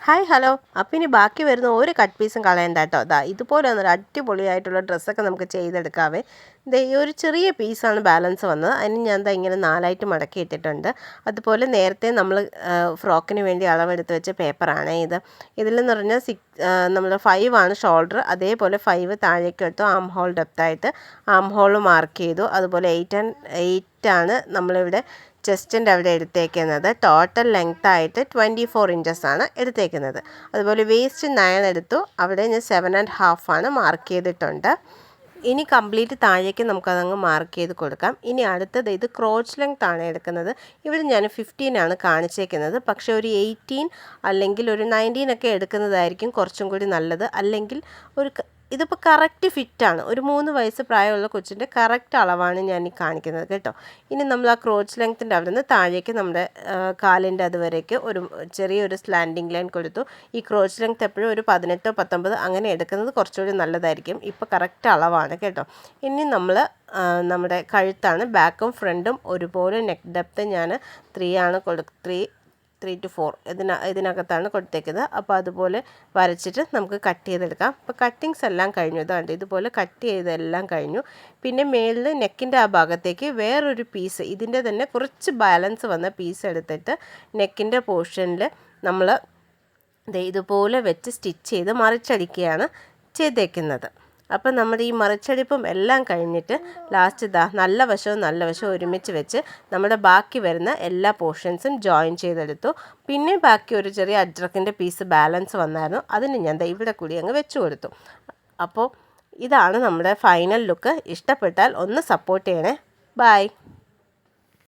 Hi hello. അപ്പോൾ ഇനി ബാക്കി വരുന്ന ഒരു കട്ട് പീസും കളയണ്ട കേട്ടോ. ഇതുപോലെ ഒരു അടിപൊളിയായിട്ടുള്ള ഡ്രസ്സൊക്കെ നമുക്ക് ചെയ്തെടുക്കാവേ. ഈ ഒരു ചെറിയ പീസാണ് ബാലൻസ് വന്നത്. അതിന് ഞാൻ ഇങ്ങനെ 4ആയിട്ട് മടക്കി ഇട്ടിട്ടുണ്ട്. അതുപോലെ നേരത്തെ നമ്മൾ ഫ്രോക്കിന് വേണ്ടി അളവെടുത്ത് വെച്ച പേപ്പറാണ് ഇത്. ഇതിലെന്ന് പറഞ്ഞാൽ നമ്മൾ 5 ആണ് ഷോൾഡർ, അതേപോലെ 5 താഴേക്ക് എടുത്തു. ആം ഹോൾ ഡെപ്തായിട്ട് ആം ഹോൾ മാർക്ക് ചെയ്തു. അതുപോലെ 8 ആണ് നമ്മളിവിടെ ചെസ്റ്റിൻ്റെ അവിടെ എടുത്തേക്കുന്നത്. ടോട്ടൽ ലെങ്ത് ആയിട്ട് 24 ഇഞ്ചസ് ആണ് എടുത്തേക്കുന്നത്. അതുപോലെ വേസ്റ്റ് 9 എടുത്തു. അവിടെ ഞാൻ 7.5 ആണ് മാർക്ക് ചെയ്തിട്ടുണ്ട്. ഇനി കംപ്ലീറ്റ് താഴേക്ക് നമുക്കതങ്ങ് മാർക്ക് ചെയ്ത് കൊടുക്കാം. ഇനി അടുത്തത് ഇത് ക്രോച്ച് ലെങ്ത് ആണ് എടുക്കുന്നത്. ഇവിടെ ഞാൻ 15 ആണ് കാണിച്ചേക്കുന്നത്. പക്ഷേ ഒരു 18 അല്ലെങ്കിൽ ഒരു 19 ഒക്കെ എടുക്കുന്നതായിരിക്കും കുറച്ചും കൂടി നല്ലത്. അല്ലെങ്കിൽ ഇതിപ്പോൾ കറക്റ്റ് ഫിറ്റാണ്. ഒരു 3 വയസ്സ് പ്രായമുള്ള കൊച്ചിൻ്റെ കറക്റ്റ് അളവാണ് ഞാൻ ഈ കാണിക്കുന്നത് കേട്ടോ. ഇനി നമ്മൾ ആ ക്രോച്ച് ലെങ്ത്തിൻ്റെ അവിടെ നിന്ന് താഴേക്ക് നമ്മുടെ കാലിൻ്റെ അതുവരേക്ക് ഒരു ചെറിയൊരു സ്ലാൻഡിങ് ലൈൻ കൊടുത്തു. ഈ ക്രോച്ച് ലെങ്ത്ത് എപ്പോഴും ഒരു 18 19 അങ്ങനെ എടുക്കുന്നത് കുറച്ചുകൂടി നല്ലതായിരിക്കും. ഇപ്പോൾ കറക്റ്റ് അളവാണ് കേട്ടോ. ഇനി നമ്മൾ നമ്മുടെ കഴുത്താണ്. ബാക്കും ഫ്രണ്ടും ഒരുപോലെ നെക്ക് ഡെപ്ത്ത് ഞാൻ 3 ആണ് 3 to 4 ഇതിനകത്താണ് കൊടുത്തേക്കുന്നത്. അപ്പോൾ അതുപോലെ വരച്ചിട്ട് നമുക്ക് കട്ട് ചെയ്തെടുക്കാം. അപ്പോൾ കട്ടിങ്സ് എല്ലാം കഴിഞ്ഞു. ഇതുണ്ട്, ഇതുപോലെ കട്ട് ചെയ്തെല്ലാം കഴിഞ്ഞു. പിന്നെ മേളിൽ നെക്കിൻ്റെ ആ ഭാഗത്തേക്ക് വേറൊരു പീസ്, ഇതിൻ്റെ തന്നെ കുറച്ച് ബാലൻസ് വന്ന പീസ് എടുത്തിട്ട് നെക്കിൻ്റെ പോർഷനിൽ നമ്മൾ ഇതുപോലെ വെച്ച് സ്റ്റിച്ച് ചെയ്ത് മറിച്ചടിക്കുകയാണ് ചെയ്തേക്കുന്നത്. അപ്പം നമ്മുടെ ഈ മറിച്ചടിപ്പും എല്ലാം കഴിഞ്ഞിട്ട് ലാസ്റ്റ് നല്ല വശവും ഒരുമിച്ച് വെച്ച് നമ്മുടെ ബാക്കി വരുന്ന എല്ലാ പോർഷൻസും ജോയിൻ ചെയ്തെടുത്തു. പിന്നെ ബാക്കി ഒരു ചെറിയ അജ്രക്കിൻ്റെ പീസ് ബാലൻസ് വന്നായിരുന്നു. അതിന് ഞാൻ ഇവിടെ കൂടി അങ്ങ് വെച്ച് കൊടുത്തു. അപ്പോൾ ഇതാണ് നമ്മുടെ ഫൈനൽ ലുക്ക്. ഇഷ്ടപ്പെട്ടാൽ ഒന്ന് സപ്പോർട്ട് ചെയ്യണേ. ബൈ.